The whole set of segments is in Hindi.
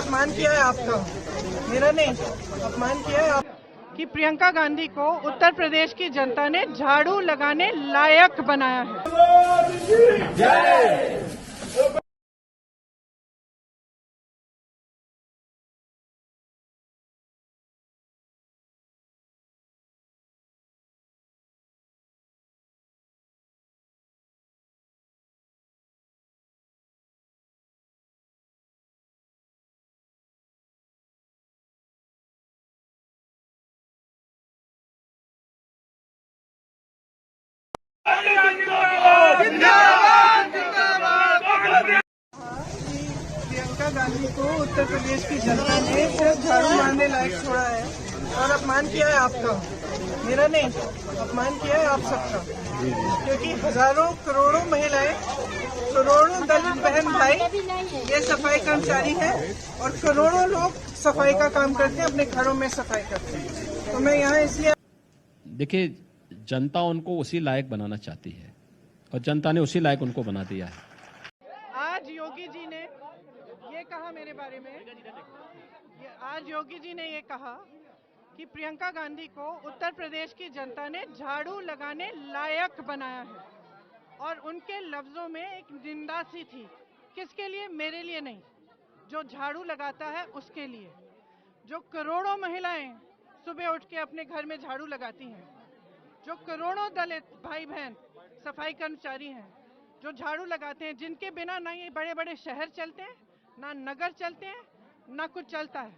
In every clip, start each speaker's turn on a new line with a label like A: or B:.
A: अपमान किया है आपका, मेरा नहीं, अपमान किया है आप। कि प्रियंका गांधी को उत्तर प्रदेश की जनता ने झाड़ू लगाने लायक बनाया है। प्रियंका गांधी को उत्तर प्रदेश की जनता ने सिर्फ झाड़ू मारने लायक छोड़ा है और अपमान किया है आपका, मेरा नहीं, अपमान किया है आप सबका। क्योंकि हजारों करोड़ों महिलाएं, करोड़ों दलित बहन भाई ये सफाई कर्मचारी हैं और करोड़ों लोग सफाई का काम करते हैं, अपने घरों में सफाई करते हैं। तो मैं यहाँ इसलिए,
B: देखिए, जनता उनको उसी लायक बनाना चाहती है और जनता ने उसी लायक उनको बना दिया है।
A: आज योगी जी ने ये कहा मेरे बारे में, आज योगी जी ने ये कहा कि प्रियंका गांधी को उत्तर प्रदेश की जनता ने झाड़ू लगाने लायक बनाया है और उनके लफ्जों में एक निंदा सी थी। किसके लिए? मेरे लिए नहीं, जो झाड़ू लगाता है उसके लिए। जो करोड़ों महिलाएं सुबह उठ के अपने घर में झाड़ू लगाती हैं, जो करोड़ों दलित भाई बहन सफाई कर्मचारी हैं जो झाड़ू लगाते हैं, जिनके बिना ना ये बड़े बड़े शहर चलते हैं, ना नगर चलते हैं, ना कुछ चलता है,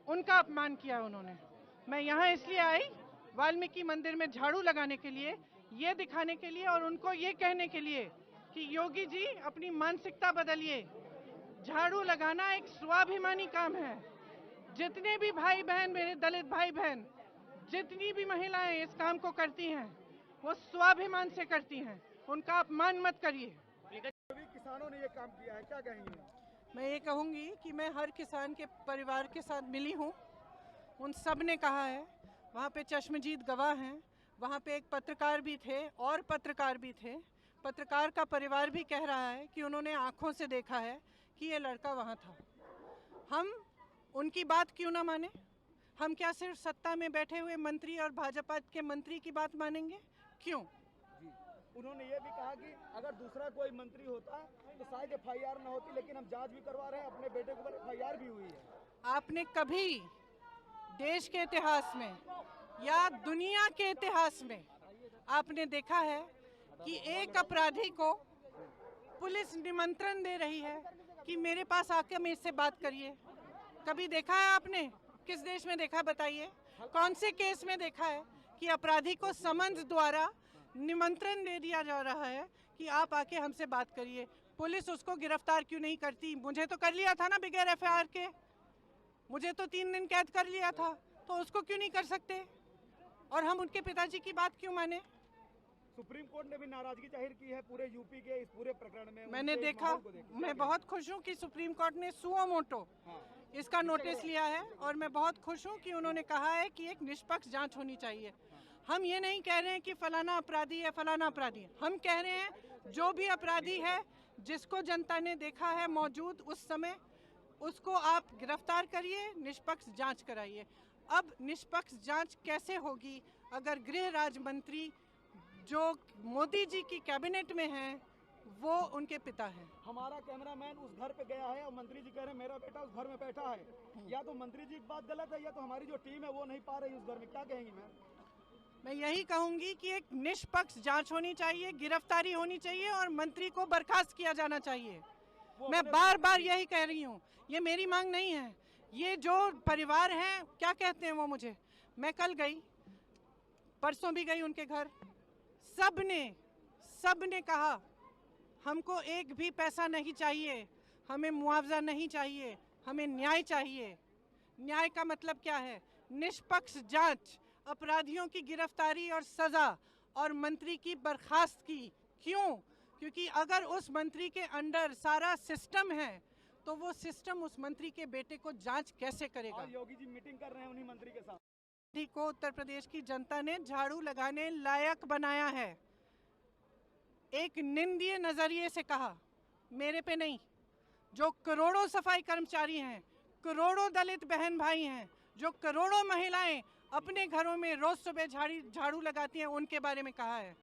A: उनका अपमान किया उन्होंने। मैं यहाँ इसलिए आई वाल्मीकि मंदिर में झाड़ू लगाने के लिए, ये दिखाने के लिए और उनको ये कहने के लिए कि योगी जी अपनी मानसिकता बदलिए। झाड़ू लगाना एक स्वाभिमानी काम है। जितने भी भाई बहन, मेरे दलित भाई बहन, जितनी भी महिलाएं इस काम को करती हैं वो स्वाभिमान से करती हैं, उनका अपमान मत करिए।
C: किसानों ने ये काम किया है, क्या कहेंगे?
A: मैं ये कहूँगी कि मैं हर किसान के परिवार के साथ मिली हूँ, उन सब ने कहा है, वहाँ पे चश्मदीद गवाह हैं, वहाँ पे एक पत्रकार भी थे और पत्रकार भी थे। पत्रकार का परिवार भी कह रहा है कि उन्होंने आंखों से देखा है कि ये लड़का वहाँ था। हम उनकी बात क्यों ना माने? हम क्या सिर्फ सत्ता में बैठे हुए मंत्री और भाजपा के मंत्री की बात मानेंगे? क्यों?
C: जी, उन्होंने ये भी कहा कि अगर दूसरा कोई मंत्री होता तो शायद FIR न होती, लेकिन हम जांच भी करवा रहे हैं, अपने बेटे के ऊपर FIR भी हुई है।
A: आपने कभी देश के इतिहास में या दुनिया के इतिहास में आपने देखा है कि एक अपराधी को पुलिस निमंत्रण दे रही है कि मेरे पास आकर मेरे से बात करिए? कभी देखा है आपने? किस देश में देखा, बताइए? कौन से केस में देखा है कि अपराधी को समन्स द्वारा निमंत्रण दे दिया जा रहा है कि आप आके हमसे बात करिए? पुलिस उसको गिरफ्तार क्यों नहीं करती? मुझे तो कर लिया था ना बगैर FIR के, मुझे तो 3 दिन कैद कर लिया था, तो उसको क्यों नहीं कर सकते? और हम उनके पिताजी की बात क्यों माने?
C: सुप्रीम कोर्ट ने भी नाराजगी जाहिर की है पूरे यूपी के इस पूरे प्रकरण में।
A: मैंने देखा, मैं बहुत खुश हूँ कि सुप्रीम कोर्ट ने सुओ मोटो इसका नोटिस लिया है और मैं बहुत खुश हूँ कि उन्होंने कहा है कि एक निष्पक्ष जांच होनी चाहिए। हम ये नहीं कह रहे हैं कि फलाना अपराधी है, फलाना अपराधी है। हम कह रहे हैं जो भी अपराधी है, जिसको जनता ने देखा है मौजूद उस समय, उसको आप गिरफ्तार करिए, निष्पक्ष जांच कराइए। अब निष्पक्ष जांच कैसे होगी अगर गृह राज्य मंत्री जो मोदी जी की कैबिनेट में हैं वो उनके पिता हैं?
C: हमारा कैमरामैन उस घर पे गया है और मंत्री जी कह रहे हैं मेरा बेटा उस घर में बैठा है। या तो मंत्री जी की बात गलत है या तो हमारी जो टीम है वो नहीं पा रही उस घर में। क्या कहेंगी मैम?
A: मैं यही कहूंगी कि एक निष्पक्ष जांच होनी चाहिए, गिरफ्तारी होनी चाहिए और मंत्री को बर्खास्त किया जाना चाहिए। मैं बार बार यही कह रही हूँ, ये मेरी मांग नहीं है। ये जो परिवार हैं, क्या कहते हैं वो मुझे, मैं कल गई, परसों भी गई उनके घर, सब ने कहा हमको एक भी पैसा नहीं चाहिए, हमें मुआवजा नहीं चाहिए, हमें न्याय चाहिए। न्याय का मतलब क्या है? निष्पक्ष जांच, अपराधियों की गिरफ्तारी और सजा और मंत्री की बर्खास्त की। क्यों? क्योंकि अगर उस मंत्री के अंडर सारा सिस्टम है तो वो सिस्टम उस मंत्री के बेटे को जांच कैसे करेगा?
C: योगी जी मीटिंग कर रहे हैं उन्हीं मंत्री के साथ।
A: को उत्तर प्रदेश की जनता ने झाड़ू लगाने लायक बनाया है। एक निंदनीय नजरिए से कहा, मेरे पे नहीं, जो करोड़ों सफाई कर्मचारी हैं, करोड़ों दलित बहन भाई हैं, जो करोड़ों महिलाएं अपने घरों में रोज सुबह झाड़ू लगाती हैं, उनके बारे में कहा है।